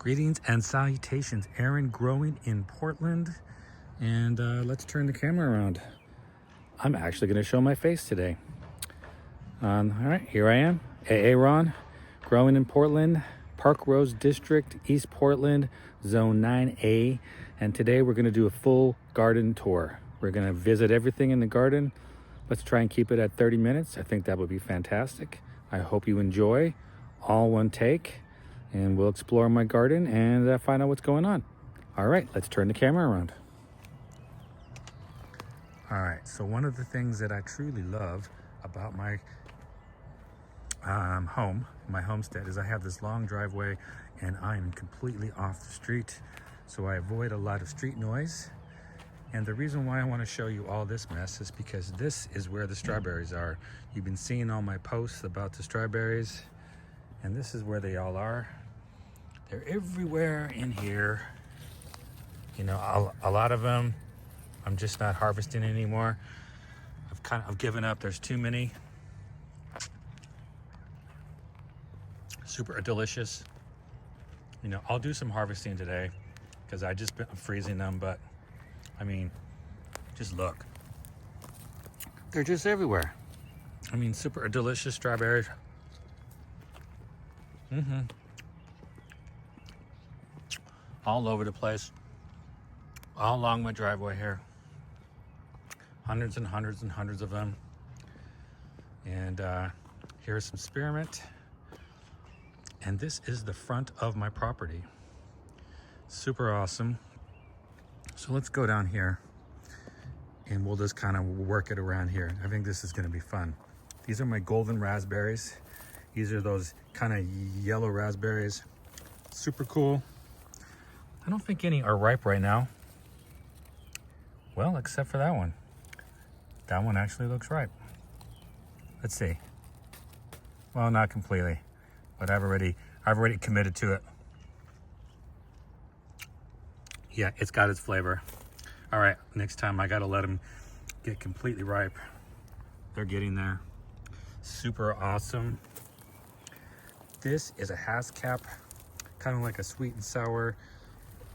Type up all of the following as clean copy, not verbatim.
Greetings and salutations, Aaron growing in Portland. And let's turn the camera around. I'm actually going to show my face today. All right, here I am, Aaron, growing in Portland, Parkrose District, East Portland, Zone 9A. And today we're going to do a full garden tour. We're going to visit everything in the garden. Let's try and keep it at 30 minutes. I think that would be fantastic. I hope you enjoy all one take. And we'll explore my garden and find out what's going on. All right, let's turn the camera around. All right, so one of the things that I truly love about my home, my homestead, is I have this long driveway and I'm completely off the street. So I avoid a lot of street noise. And the reason why I want to show you all this mess is because this is where the strawberries are. You've been seeing all my posts about the strawberries, and this is where they all are. They're everywhere in here. You know, a lot of them, I'm just not harvesting anymore. I've given up. There's too many. Super delicious. You know, I'll do some harvesting today because I just been freezing them, but I mean, just look. They're just everywhere. I mean, super delicious strawberries. All over the place, all along my driveway here. Hundreds and hundreds and hundreds of them. And here's some spearmint. And this is the front of my property. Super awesome. So let's go down here and we'll just kind of work it around here. I think this is going to be fun. These are my golden raspberries. These are those kind of yellow raspberries. Super cool. I don't think any are ripe right now. Well, except for that one. That one actually looks ripe. Let's see. Well, not completely, but I've already committed to it. Yeah, it's got its flavor. All right, next time I gotta let them get completely ripe. They're getting there. Super awesome. This is a Hascap, kind of like a sweet and sour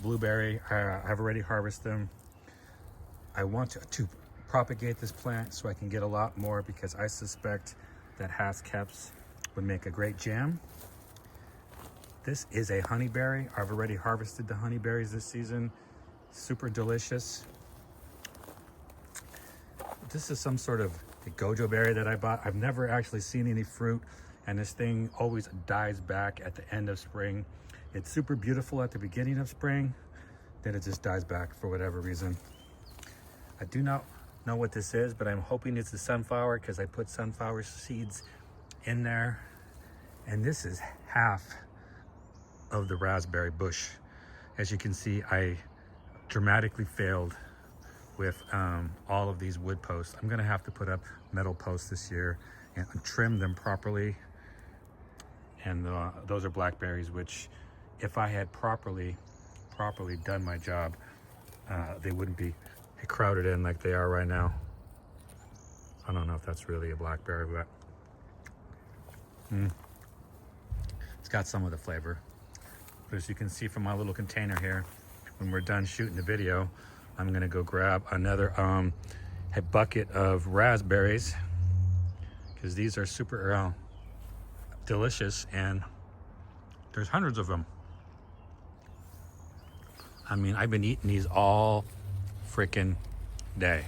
blueberry. I've already harvested them. I want to propagate this plant so I can get a lot more because I suspect that Hascaps would make a great jam. This is a honeyberry. I've already harvested the honeyberries this season. Super delicious. This is some sort of a gojo berry that I bought. I've never actually seen any fruit, and this thing always dies back at the end of spring. It's super beautiful at the beginning of spring, then it just dies back for whatever reason. I do not know what this is, but I'm hoping it's a sunflower because I put sunflower seeds in there. And this is half of the raspberry bush. As you can see, I dramatically failed with all of these wood posts. I'm gonna have to put up metal posts this year and trim them properly. And those are blackberries, which if I had properly done my job, they wouldn't be crowded in like they are right now. I don't know if that's really a blackberry, but it's got some of the flavor. But as you can see from my little container here, when we're done shooting the video, I'm gonna go grab another a bucket of raspberries because these are super delicious, and there's hundreds of them. I mean, I've been eating these all freaking day.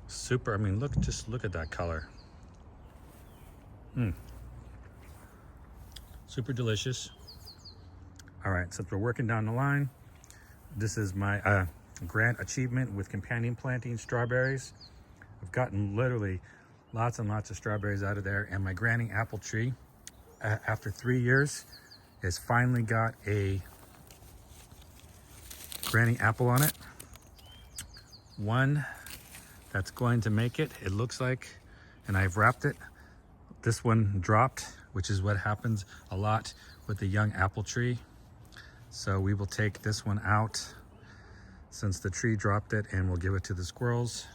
Super, I mean, just look at that color. Super delicious. All right, since we're working down the line, this is my grand achievement with companion planting strawberries. I've gotten literally lots and lots of strawberries out of there, and my granny apple tree, after 3 years, has finally got a granny apple on it. One that's going to make it, it looks like, and I've wrapped it. This one dropped, which is what happens a lot with the young apple tree. So we will take this one out since the tree dropped it, and we'll give it to the squirrels.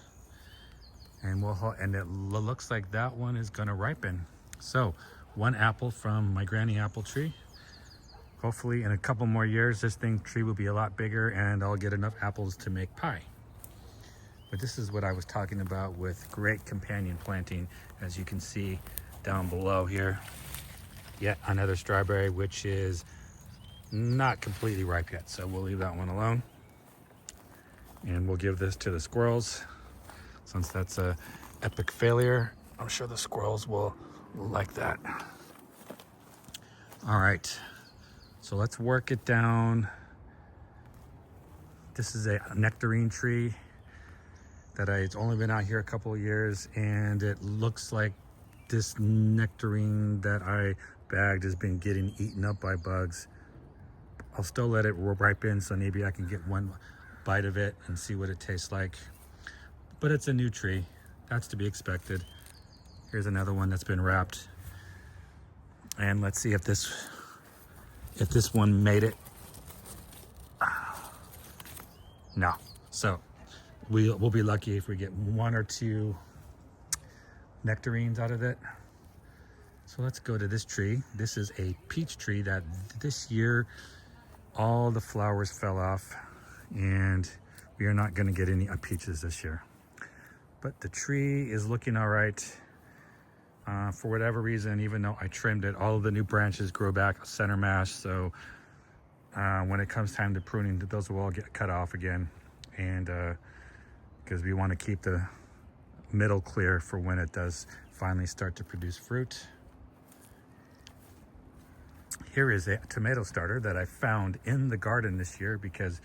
And it looks like that one is gonna ripen. So one apple from my granny apple tree. Hopefully in a couple more years, this tree will be a lot bigger and I'll get enough apples to make pie. But this is what I was talking about with great companion planting. As you can see down below here, yet another strawberry, which is not completely ripe yet. So we'll leave that one alone. And we'll give this to the squirrels. Since that's a epic failure, I'm sure the squirrels will like that. All right, so let's work it down. This is a nectarine tree that it's only been out here a couple of years, and it looks like this nectarine that I bagged has been getting eaten up by bugs. I'll still let it ripen, so maybe I can get one bite of it and see what it tastes like. But it's a new tree, that's to be expected. Here's another one that's been wrapped. And let's see if this one made it. No. So we'll be lucky if we get one or two nectarines out of it. So let's go to this tree. This is a peach tree that this year all the flowers fell off, and we are not going to get any peaches this year. But the tree is looking all right. For whatever reason, even though I trimmed it, all of the new branches grow back center mass. So when it comes time to pruning, those will all get cut off again. And because we want to keep the middle clear for when it does finally start to produce fruit. Here is a tomato starter that I found in the garden this year, because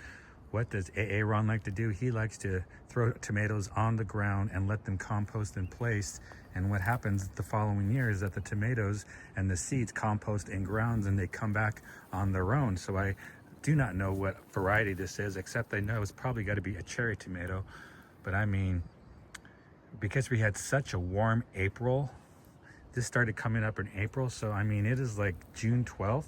what does Aaron like to do? He likes to throw tomatoes on the ground and let them compost in place. And what happens the following year is that the tomatoes and the seeds compost in grounds and they come back on their own. So I do not know what variety this is, except I know it's probably got to be a cherry tomato. But I mean, because we had such a warm April, this started coming up in April. So I mean, it is like June 12th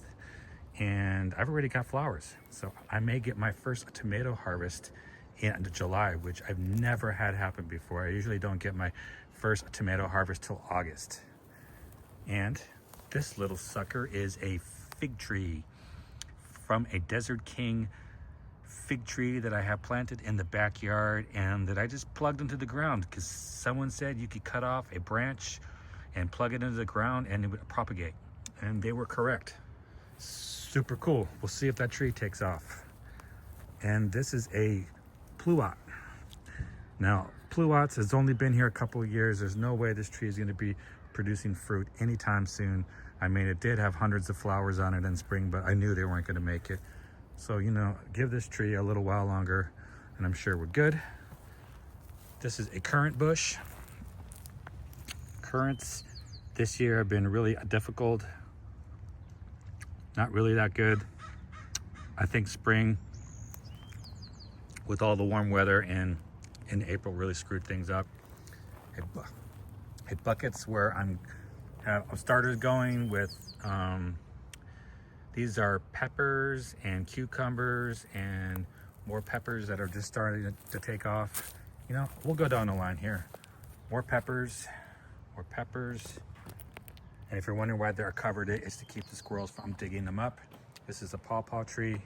and I've already got flowers. So I may get my first tomato harvest in July, which I've never had happen before. I usually don't get my first tomato harvest till August. And this little sucker is a fig tree from a Desert King fig tree that I have planted in the backyard and that I just plugged into the ground because someone said you could cut off a branch and plug it into the ground and it would propagate. And they were correct. Super cool. We'll see if that tree takes off. And this is a pluot. Now, pluots has only been here a couple of years. There's no way this tree is going to be producing fruit anytime soon. I mean, it did have hundreds of flowers on it in spring, but I knew they weren't going to make it. So, you know, give this tree a little while longer and I'm sure we're good. This is a currant bush. Currants this year have been really difficult. Not really that good. I think spring with all the warm weather in April really screwed things up. It buckets where I'm have starters going with these are peppers and cucumbers and more peppers that are just starting to take off. You know, we'll go down the line here. More peppers. And if you're wondering why they're covered, it is to keep the squirrels from digging them up. This is a pawpaw tree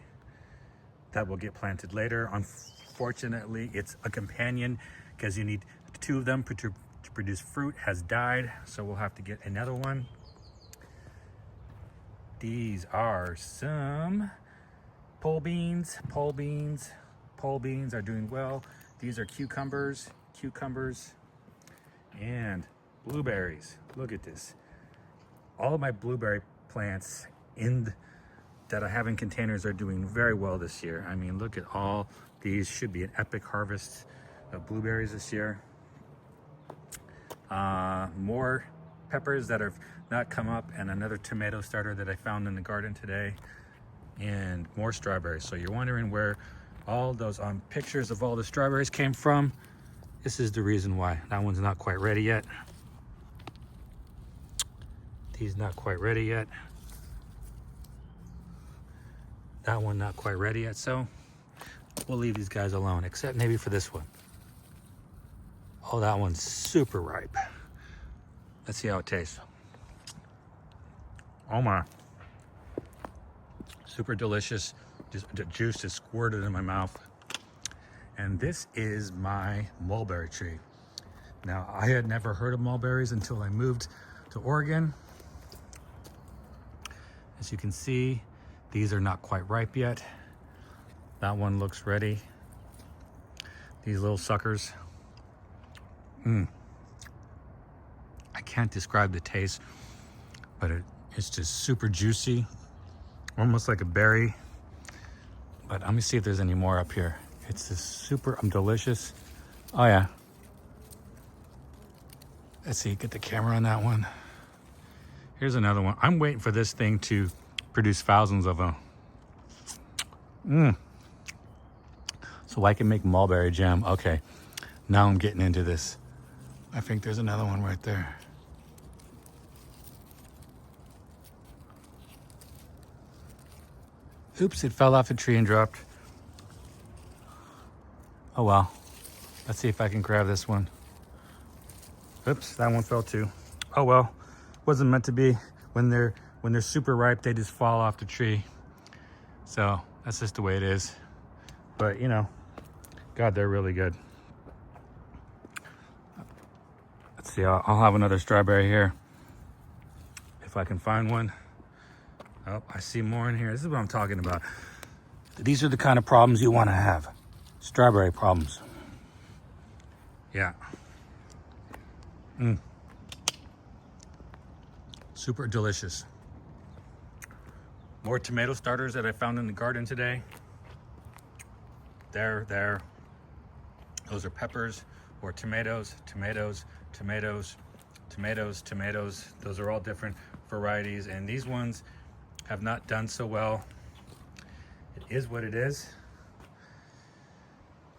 that will get planted later. Unfortunately, it's a companion because you need two of them to produce fruit, has died, so we'll have to get another one. These are some pole beans. Pole beans are doing well. These are cucumbers, and blueberries. Look at this. All of my blueberry plants that I have in containers are doing very well this year. I mean, look at all these. Should be an epic harvest of blueberries this year. More peppers that have not come up, and another tomato starter that I found in the garden today, and more strawberries. So you're wondering where all those pictures of all the strawberries came from. This is the reason why. That one's not quite ready yet. He's not quite ready yet. That one not quite ready yet, so we'll leave these guys alone, except maybe for this one. Oh, that one's super ripe. Let's see how it tastes. Oh my. Super delicious. Just the juice just squirted in my mouth. And this is my mulberry tree. Now, I had never heard of mulberries until I moved to Oregon. As you can see, these are not quite ripe yet. That one looks ready. These little suckers. I can't describe the taste, but it's just super juicy, almost like a berry. But let me see if there's any more up here. It's just super delicious. Oh yeah. Let's see, get the camera on that one. Here's another one. I'm waiting for this thing to produce thousands of them. So I can make mulberry jam. Okay, now I'm getting into this. I think there's another one right there. Oops, it fell off the tree and dropped. Oh well. Let's see if I can grab this one. Oops, that one fell too. Oh well, wasn't meant to be. When they're super ripe, they just fall off the tree. So that's just the way it is. But you know, God, they're really good. Let's see, I'll have another strawberry here if I can find one. Oh, I see more in here. This is what I'm talking about. These are the kind of problems you want to have. Strawberry problems. Yeah. Super delicious. More tomato starters that I found in the garden today. There. Those are peppers or tomatoes. Those are all different varieties, and these ones have not done so well. It is what it is.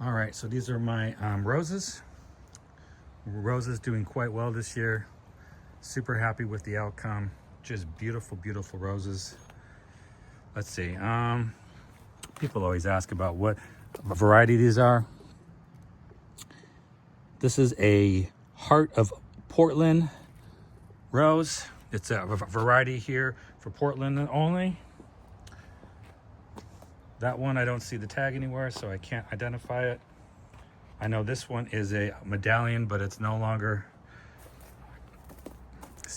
All right, so these are my roses. Roses doing quite well this year. Super happy with the outcome. Just beautiful, beautiful roses. Let's see. People always ask about what variety these are. This is a Heart of Portland rose. It's a variety here for Portland only. That one, I don't see the tag anywhere, so I can't identify it. I know this one is a medallion, but it's no longer,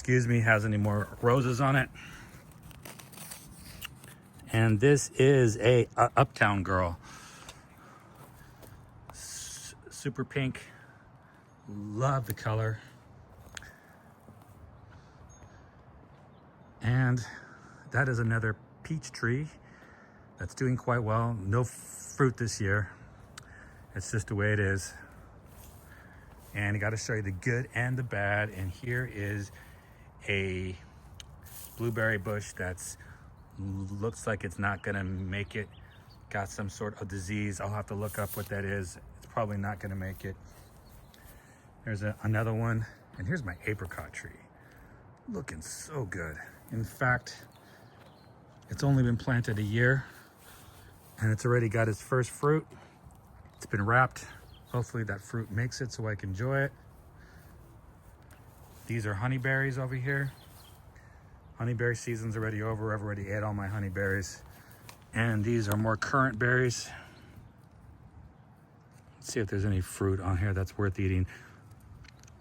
has any more roses on it. And this is a Uptown Girl. Super pink. Love the color. And that is another peach tree that's doing quite well. No fruit this year. It's just the way it is. And I got to show you the good and the bad. And here is a blueberry bush that's looks like it's not gonna make it. Got some sort of disease. I'll have to look up what that is. It's probably not gonna make it. There's another one. And here's my apricot tree. Looking so good. In fact, it's only been planted a year and it's already got its first fruit. It's been wrapped. Hopefully that fruit makes it so I can enjoy it. These are honeyberries over here. Honeyberry season's already over. I've already ate all my honeyberries. And these are more currant berries. Let's see if there's any fruit on here that's worth eating.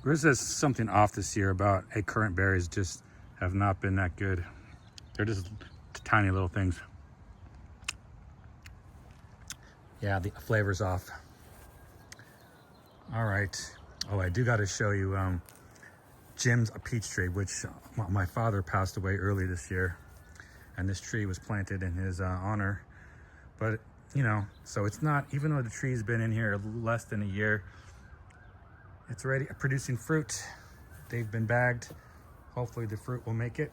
There's something off this year about currant berries just have not been that good. They're just tiny little things. Yeah, the flavor's off. All right. Oh, I do got to show you Jim's peach tree, which my father passed away early this year. And this tree was planted in his honor. But, you know, so it's not, even though the tree's been in here less than a year, it's already producing fruit. They've been bagged. Hopefully the fruit will make it.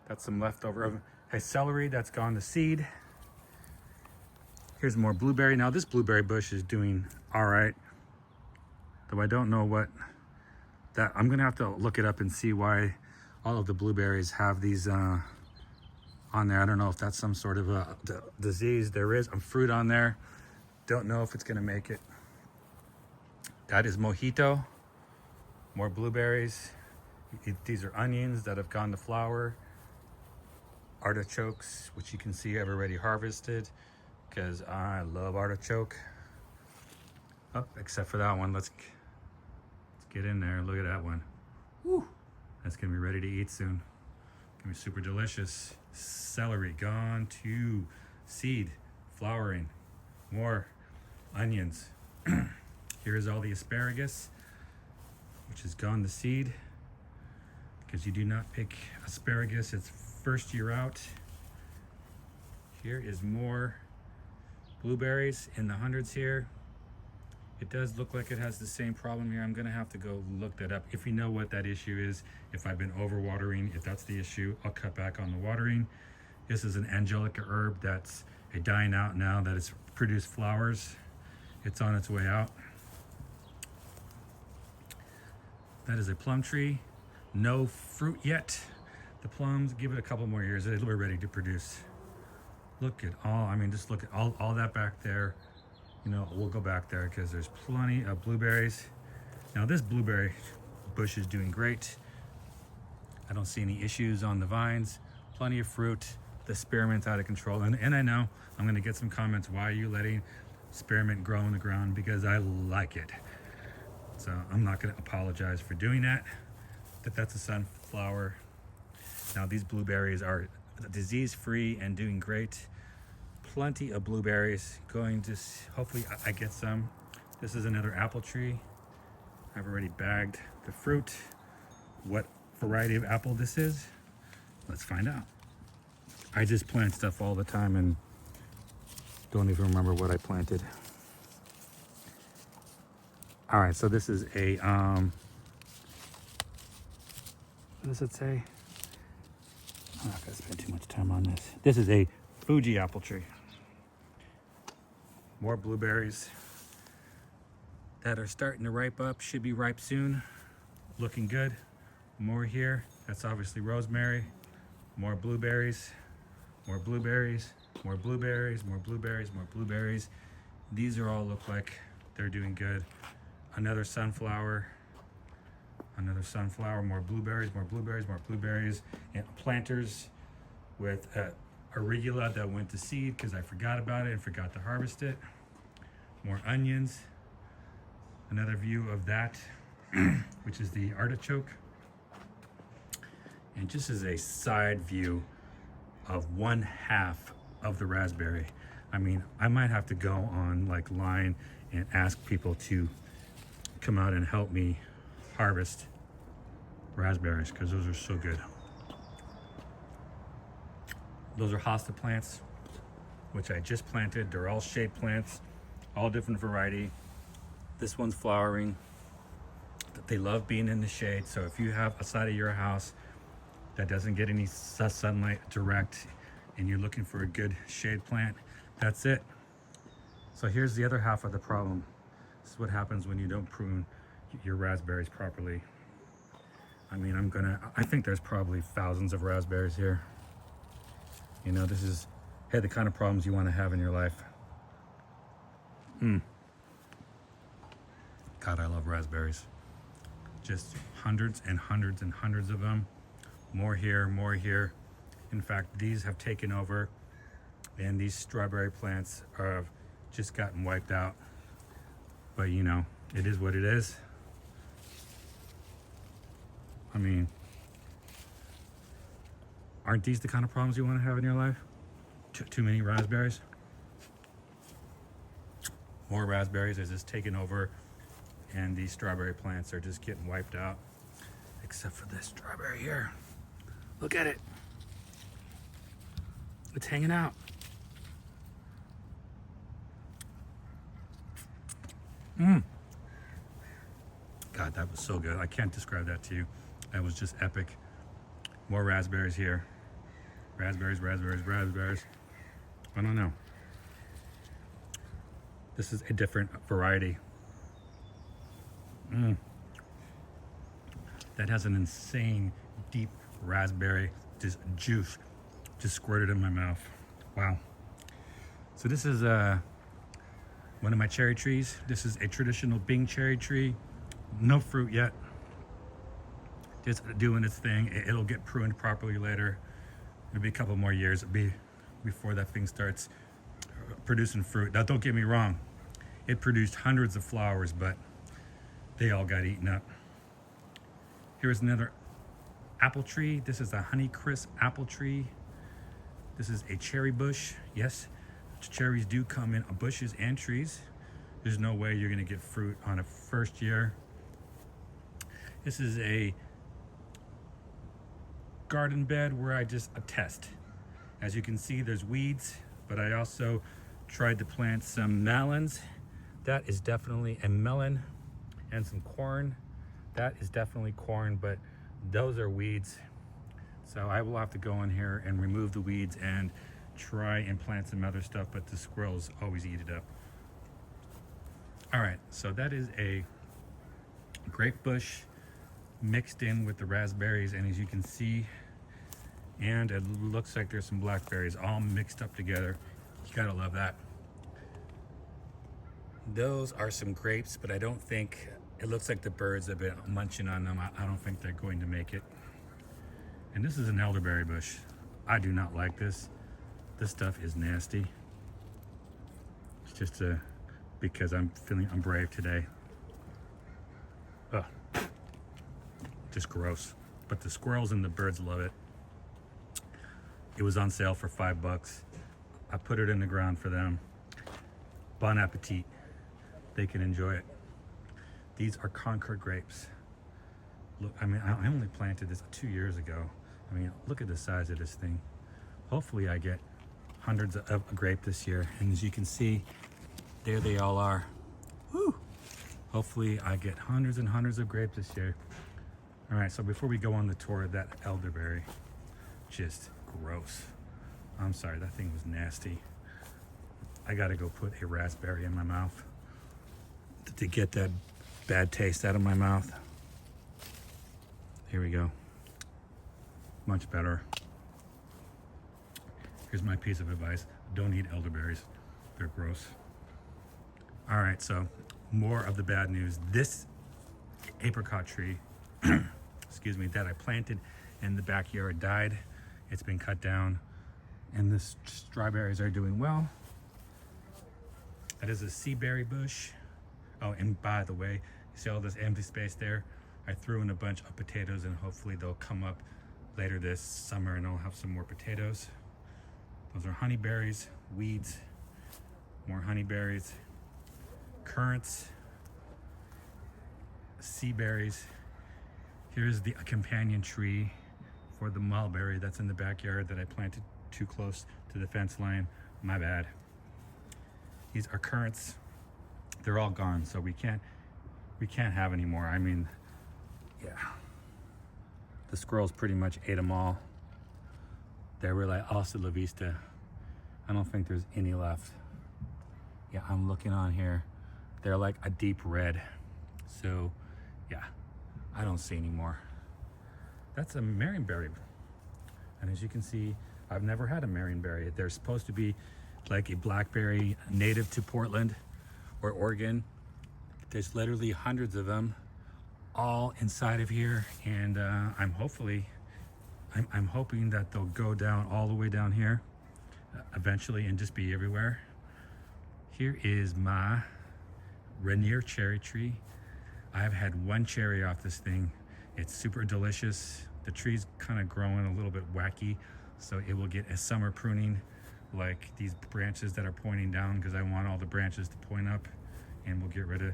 That's some leftover of a celery that's gone to seed. Here's more blueberry. Now this blueberry bush is doing all right, though I don't know what that, I'm gonna have to look it up and see why all of the blueberries have these on there. I don't know if that's some sort of a disease. There is a fruit on there. Don't know if it's gonna make it. That is mojito. More blueberries. These are onions that have gone to flower. artichokes, which you can see I've already harvested because I love artichoke. Oh, except for that one. Let's get in there. Look at that one. Woo! That's gonna be ready to eat soon. Gonna be super delicious. Celery gone to seed, flowering. More onions. Here's all the asparagus, which has gone to seed, because you do not pick asparagus its first year out. Here is more blueberries in the hundreds here. It does look like it has the same problem here. I'm gonna have to go look that up. If you know what that issue is, if I've been overwatering, if that's the issue, I'll cut back on the watering. This is an angelica herb that's dying out now that it's produced flowers. It's on its way out. That is a plum tree. No fruit yet. The plums, give it a couple more years, it'll be ready to produce. Look at all, I mean, just look at all that back there. You know, we'll go back there because there's plenty of blueberries. Now this blueberry bush is doing great. I don't see any issues on the vines. Plenty of fruit. The spearmint's out of control. And I know I'm gonna get some comments, why are you letting spearmint grow in the ground? Because I like it. So I'm not gonna apologize for doing that. That's a sunflower. Now these blueberries are disease-free and doing great. Plenty of blueberries. Going to, hopefully I get some. This is another apple tree. I've already bagged the fruit. What variety of apple this is, let's find out. I just plant stuff all the time and don't even remember what I planted. All right, so this is a, what does it say? I'm not gonna spend too much time on this. This is a Fuji apple tree. More blueberries that are starting to ripe up, should be ripe soon. Looking good. More here, that's obviously rosemary. More blueberries, more blueberries, more blueberries, more blueberries, more blueberries. These are all look like they're doing good. Another sunflower, more blueberries, more blueberries, more blueberries. And planters with arugula that went to seed because I forgot about it and forgot to harvest it. More onions. Another view of that, which is the artichoke. And just as a side view of 1/2 of the raspberry. I mean, I might have to go on like line and ask people to come out and help me harvest raspberries because those are so good. Those are hosta plants, which I just planted. They're all shade plants, all different variety. This one's flowering. They love being in the shade. So if you have a side of your house that doesn't get any sunlight direct and you're looking for a good shade plant, that's it. So here's the other half of the problem. This is what happens when you don't prune your raspberries properly. I mean, I think there's probably thousands of raspberries here. You know, this is, hey, the kind of problems you want to have in your life. God, I love raspberries. Just hundreds and hundreds and hundreds of them. More here, more here. In fact, these have taken over and these strawberry plants have just gotten wiped out. But you know, it is what it is. I mean, aren't these the kind of problems you want to have in your life? Too many raspberries? More raspberries are just taking over and these strawberry plants are just getting wiped out. Except for this strawberry here. Look at it. It's hanging out. God, that was so good. I can't describe that to you. That was just epic. More raspberries here. Raspberries, raspberries, raspberries. I don't know. This is a different variety. That has an insane deep raspberry just juice just squirted in my mouth. Wow. So this is one of my cherry trees. This is a traditional Bing cherry tree. No fruit yet. Just doing its thing. It'll get pruned properly later. Maybe a couple more years before that thing starts producing fruit. Now, don't get me wrong. It produced hundreds of flowers, but they all got eaten up. Here's another apple tree. This is a Honeycrisp apple tree. This is a cherry bush. Yes, cherries do come in bushes and trees. There's no way you're gonna get fruit on a first year. This is a garden bed where I just test. As you can see, there's weeds, but I also tried to plant some melons. That is definitely a melon, and some corn. That is definitely corn, but those are weeds. So I will have to go in here and remove the weeds and try and plant some other stuff, but the squirrels always eat it up. All right, so that is a grape bush mixed in with the raspberries, and as you can see, and it looks like there's some blackberries all mixed up together. You gotta love that. Those are some grapes, but I don't think, it looks like the birds have been munching on them. I don't think they're going to make it. And this is an elderberry bush. I do not like this. This stuff is nasty. It's just because I'm brave today. Ugh. Just gross. But the squirrels and the birds love it. It was on sale for $5. I put it in the ground for them. Bon appetit. They can enjoy it. These are Concord grapes. Look, I mean, I only planted this 2 years ago. I mean, look at the size of this thing. Hopefully I get hundreds of a grape this year. And as you can see, there they all are. Woo! Hopefully I get hundreds and hundreds of grapes this year. All right, so before we go on the tour, that elderberry, just gross. I'm sorry, that thing was nasty. I gotta go put a raspberry in my mouth to get that bad taste out of my mouth. Here we go. Much better. Here's my piece of advice. Don't eat elderberries. They're gross. All right, so more of the bad news. This apricot tree, excuse me, that I planted in the backyard died. It's been cut down, and the strawberries are doing well. That is a sea berry bush. Oh, and by the way, you see all this empty space there? I threw in a bunch of potatoes, and hopefully they'll come up later this summer and I'll have some more potatoes. Those are honeyberries, weeds, more honeyberries, currants, sea berries. Here's the companion tree for the mulberry that's in the backyard that I planted too close to the fence line. My bad. These are currants. They're all gone, so we can't have any more. I mean, yeah. The squirrels pretty much ate them all. They were like hasta la vista. I don't think there's any left. Yeah, I'm looking on here. They're like a deep red. So yeah, I don't see any more. That's a marionberry. And as you can see, I've never had a marionberry. They're supposed to be like a blackberry native to Portland or Oregon. There's literally hundreds of them all inside of here, and I'm hoping that they'll go down all the way down here eventually and just be everywhere. Here is my Rainier cherry tree. I've had one cherry off this thing. It's super delicious. The tree's kind of growing a little bit wacky, so it will get a summer pruning, like these branches that are pointing down, because I want all the branches to point up, and we'll get rid of,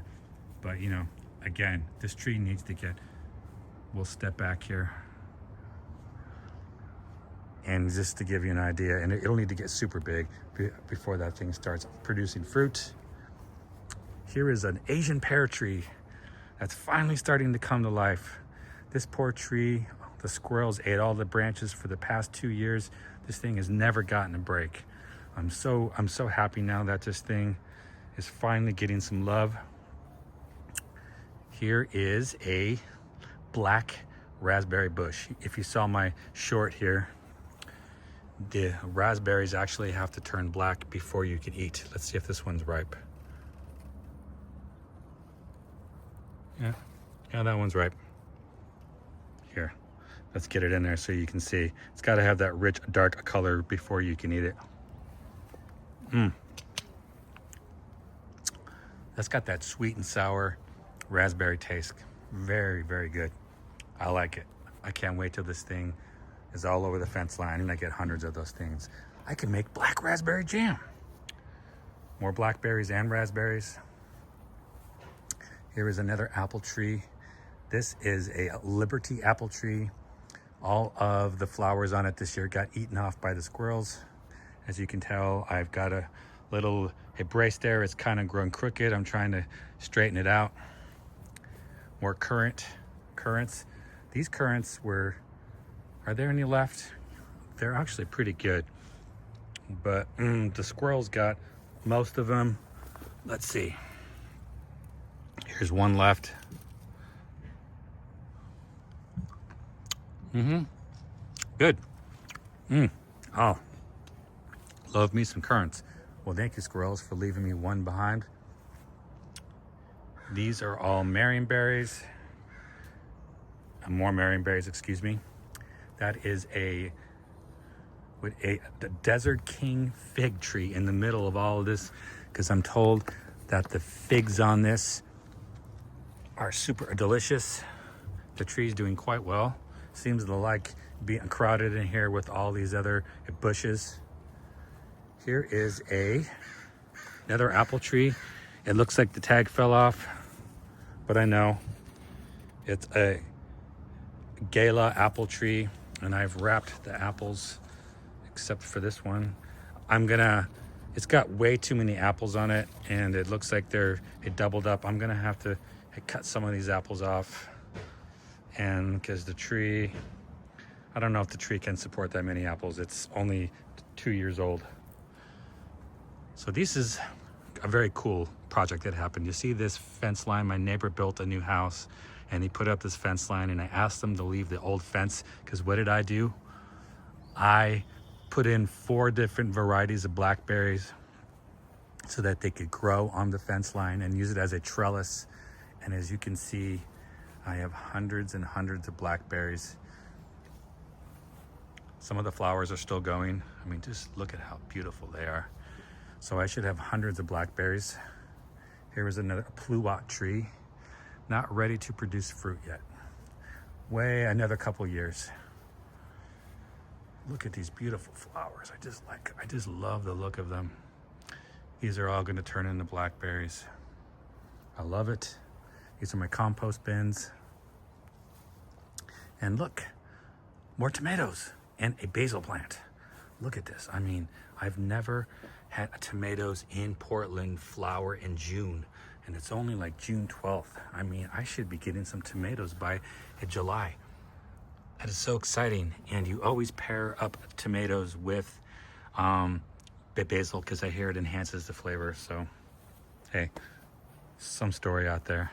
but you know, again, this tree needs to get, we'll step back here. And just to give you an idea, and it'll need to get super big before that thing starts producing fruit. Here is an Asian pear tree that's finally starting to come to life. This poor tree, the squirrels ate all the branches for the past 2 years. This thing has never gotten a break. I'm so happy now that this thing is finally getting some love. Here is a black raspberry bush. If you saw my short here, the raspberries actually have to turn black before you can eat. Let's see if this one's ripe. Yeah, that one's ripe. Here, Let's get it in there so you can see. It's got to have that rich, dark color before you can eat it. That's got that sweet and sour raspberry taste. Very, very good. I like it. I can't wait till this thing is all over the fence line and I get hundreds of those things. I can make black raspberry jam. More blackberries and raspberries. Here is another apple tree. This is a Liberty apple tree. All of the flowers on it this year got eaten off by the squirrels. As you can tell, I've got a little brace there. It's kind of grown crooked. I'm trying to straighten it out. More currants. These currants are there any left? They're actually pretty good. But the squirrels got most of them. Let's see. Here's one left. Good. Oh, love me some currants. Well, thank you, squirrels, for leaving me one behind. These are all marionberries. More marionberries, excuse me. That is a Desert King fig tree in the middle of all of this, because I'm told that the figs on this are super delicious. The tree's doing quite well. Seems to like being crowded in here with all these other bushes. Here is another apple tree. It looks like the tag fell off, but I know it's a Gala apple tree, and I've wrapped the apples except for this one. It's got way too many apples on it, and it looks like it doubled up. I'm gonna have to cut some of these apples off, and because the tree, I don't know if the tree can support that many apples. It's only 2 years old. So this is a very cool project that happened. You see this fence line? My neighbor built a new house and he put up this fence line, and I asked them to leave the old fence, because what did I do? I put in 4 different varieties of blackberries so that they could grow on the fence line and use it as a trellis. And as you can see, I have hundreds and hundreds of blackberries. Some of the flowers are still going. I mean, just look at how beautiful they are. So I should have hundreds of blackberries. Here is another pluot tree, not ready to produce fruit yet. Another couple years. Look at these beautiful flowers. I just love the look of them. These are all going to turn into blackberries. I love it. These are my compost bins. And look, more tomatoes and a basil plant. Look at this. I mean, I've never had tomatoes in Portland flower in June, and it's only like June 12th. I mean, I should be getting some tomatoes by July. That is so exciting. And you always pair up tomatoes with basil, because I hear it enhances the flavor. So, hey, some story out there.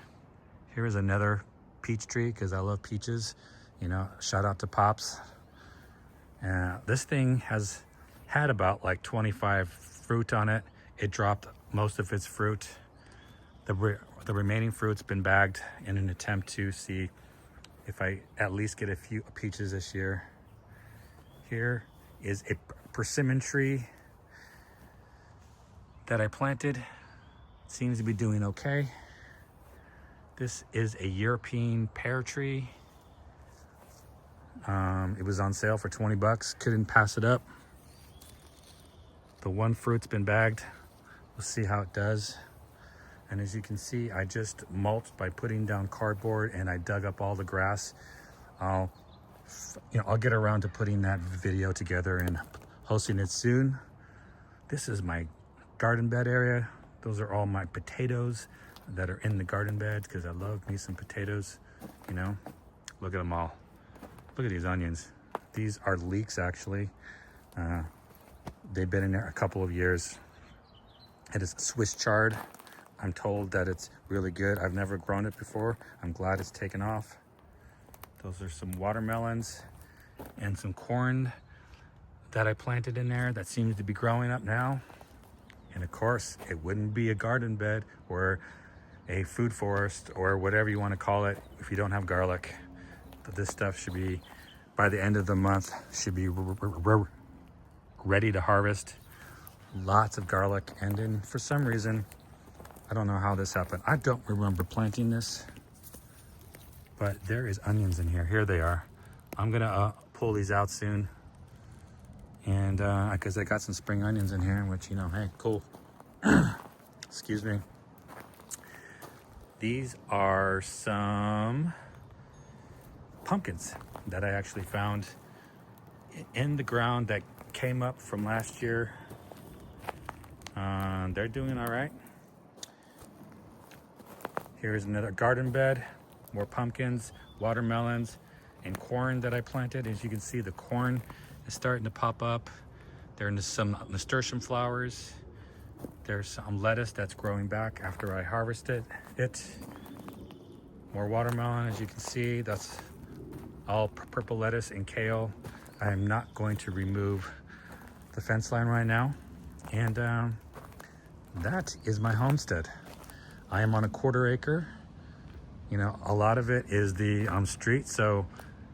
Here is another peach tree, because I love peaches. You know, shout out to Pops. This thing has had about like 25 fruit on it. It dropped most of its fruit. The remaining fruit's been bagged in an attempt to see if I at least get a few peaches this year. Here is a persimmon tree that I planted. Seems to be doing okay. This is a European pear tree. It was on sale for 20 bucks. Couldn't pass it up. The one fruit's been bagged. We'll see how it does. And as you can see, I just mulched by putting down cardboard, and I dug up all the grass. I'll get around to putting that video together and posting it soon. This is my garden bed area. Those are all my potatoes that are in the garden beds, because I love me some potatoes. You know, look at them all. Look at these onions. These are leeks, actually. They've been in there a couple of years. It is Swiss chard. I'm told that it's really good. I've never grown it before. I'm glad it's taken off. Those are some watermelons and some corn that I planted in there that seems to be growing up now. And of course, it wouldn't be a garden bed or a food forest or whatever you want to call it if you don't have garlic. But this stuff should be by the end of the month, should be ready to harvest. Lots of garlic. And then for some reason, I don't know how this happened. I don't remember planting this, but there is onions in here. Here they are. I'm gonna pull these out soon. And because I got some spring onions in here, which, you know, hey, cool. Excuse me. These are some pumpkins that I actually found in the ground that came up from last year. They're doing all right. Here's another garden bed, more pumpkins, watermelons, and corn that I planted. As you can see, the corn is starting to pop up. There are some nasturtium flowers. There's some lettuce that's growing back after I harvested it. More watermelon, as you can see. That's all purple lettuce and kale. I am not going to remove the fence line right now. And that is my homestead. I am on a 1/4 acre. You know, a lot of it is the street. So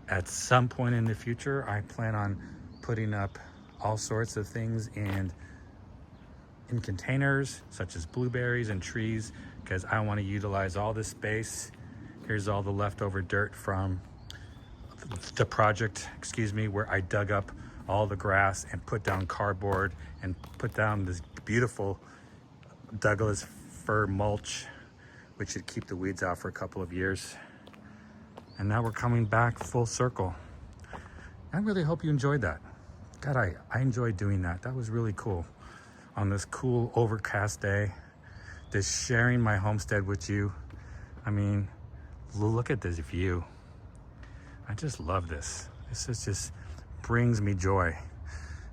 at some point in the future, I plan on putting up all sorts of things in containers, such as blueberries and trees, because I want to utilize all this space. Here's all the leftover dirt from the project, where I dug up all the grass and put down cardboard and put down this beautiful Douglas fir mulch, which should keep the weeds out for a couple of years. And now we're coming back full circle. I really hope you enjoyed that. God, I enjoyed doing that. That was really cool. On this cool overcast day, just sharing my homestead with you. I mean, look at this view. I just love this. This is just brings me joy.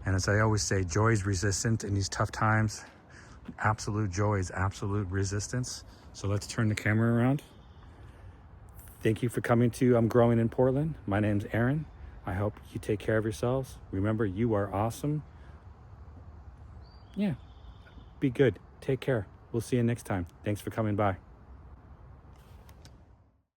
And as I always say, joy is resistant in these tough times. Absolute joy is absolute resistance. So let's turn the camera around. Thank you for coming to I'm Growing in Portland. My name's Aaron. I hope you take care of yourselves. Remember, you are awesome. Yeah, be good. Take care. We'll see you next time. Thanks for coming by.